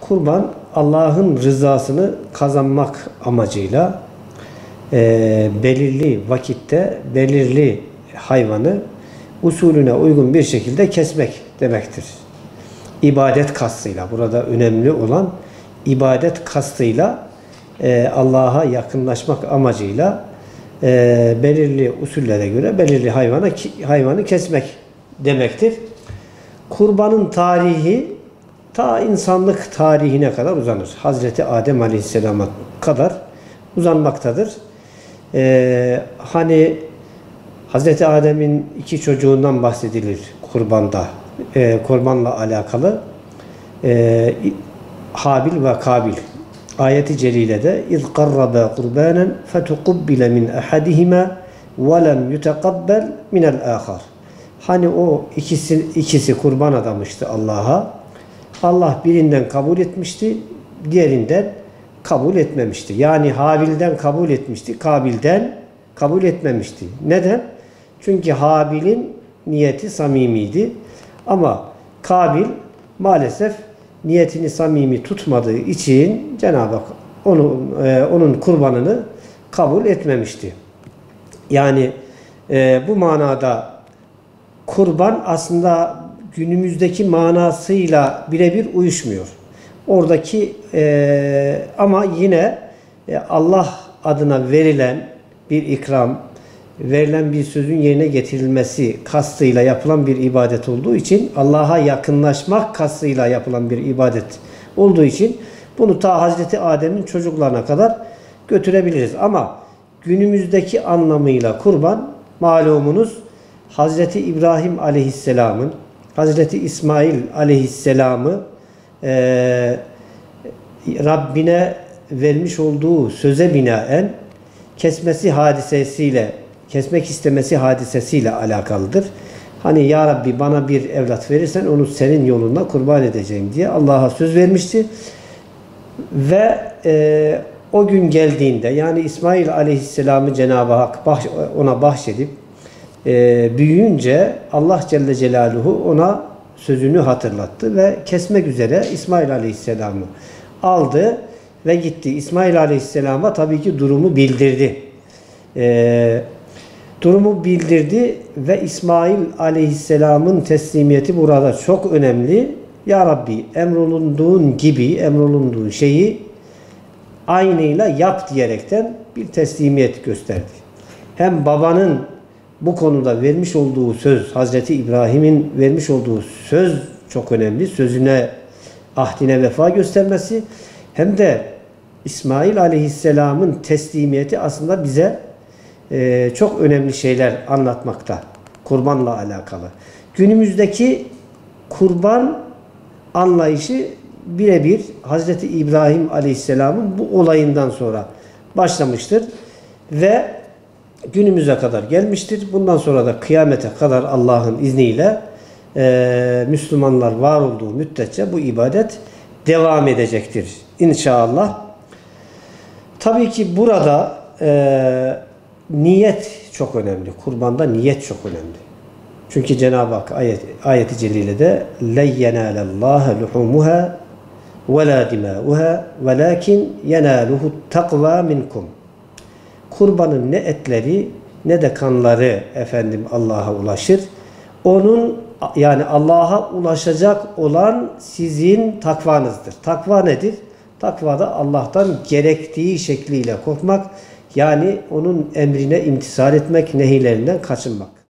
Kurban Allah'ın rızasını kazanmak amacıyla belirli vakitte belirli hayvanı usulüne uygun bir şekilde kesmek demektir. İbadet kastıyla, burada önemli olan ibadet kastıyla Allah'a yakınlaşmak amacıyla belirli usullere göre belirli hayvanı kesmek demektir. Kurbanın tarihi ta insanlık tarihine kadar uzanır. Hazreti Adem Aleyhisselam'a kadar uzanmaktadır. Hani Hazreti Adem'in 2 çocuğundan bahsedilir kurbanda. Kurbanla alakalı Habil ve Kabil. Ayet-i celilede اِذْ قَرَّبَا قُرْبَانًا فَتُقُبِّلَ مِنْ أَحَدِهِمَا وَلَمْ يُتَقَبَّلْ مِنَ الْآخَرِ. Hani o ikisi kurban adamıştı Allah'a. Allah birinden kabul etmişti, diğerinden kabul etmemişti. Yani Habil'den kabul etmişti, Kabil'den kabul etmemişti. Neden? Çünkü Habil'in niyeti samimiydi. Ama Kabil maalesef niyetini samimi tutmadığı için Cenab-ı Hak onun kurbanını kabul etmemişti. Yani bu manada kurban aslında günümüzdeki manasıyla birebir uyuşmuyor. Oradaki ama yine Allah adına verilen bir ikram, verilen bir sözün yerine getirilmesi kastıyla yapılan bir ibadet olduğu için, Allah'a yakınlaşmak kastıyla yapılan bir ibadet olduğu için bunu ta Hazreti Adem'in çocuklarına kadar götürebiliriz. Ama günümüzdeki anlamıyla kurban malumunuz Hazreti İbrahim Aleyhisselam'ın, Hazreti İsmail Aleyhisselam'ı Rabbine vermiş olduğu söze binaen kesmek istemesi hadisesiyle alakalıdır. Hani ya Rabbi bana bir evlat verirsen onu senin yolunda kurban edeceğim diye Allah'a söz vermişti. Ve o gün geldiğinde, yani İsmail Aleyhisselam'ı Cenab-ı Hak ona bahşedip büyüyünce Allah Celle Celaluhu ona sözünü hatırlattı ve kesmek üzere İsmail Aleyhisselam'ı aldı ve gitti. İsmail Aleyhisselam'a tabii ki durumu bildirdi. Durumu bildirdi ve İsmail Aleyhisselam'ın teslimiyeti burada çok önemli. Ya Rabbi emrolunduğun şeyi aynıyla yap diyerekten bir teslimiyet gösterdi. Hem babanın bu konuda vermiş olduğu söz, Hazreti İbrahim'in vermiş olduğu söz çok önemli. Sözüne, ahdine vefa göstermesi, hem de İsmail Aleyhisselam'ın teslimiyeti aslında bize çok önemli şeyler anlatmakta. Kurbanla alakalı. Günümüzdeki kurban anlayışı birebir Hazreti İbrahim Aleyhisselam'ın bu olayından sonra başlamıştır ve günümüze kadar gelmiştir. Bundan sonra da kıyamete kadar Allah'ın izniyle Müslümanlar var olduğu müddetçe bu ibadet devam edecektir İnşallah. Tabii ki burada niyet çok önemli. Kurbanda niyet çok önemli. Çünkü Cenab-ı Hak ayet-i celilede لَنْ يَنَالَ اللّٰهَ لُحُومُهَا وَلَا دِمَاؤُهَا وَلَاكِنْ يَنَالُهُ التَّقْوَى مِنْكُمْ. Kurbanın ne etleri ne de kanları Allah'a ulaşır. Yani Allah'a ulaşacak olan sizin takvanızdır. Takva nedir? Takva da Allah'tan gerektiği şekliyle korkmak, yani onun emrine imtisal etmek, nehiylerinden kaçınmak.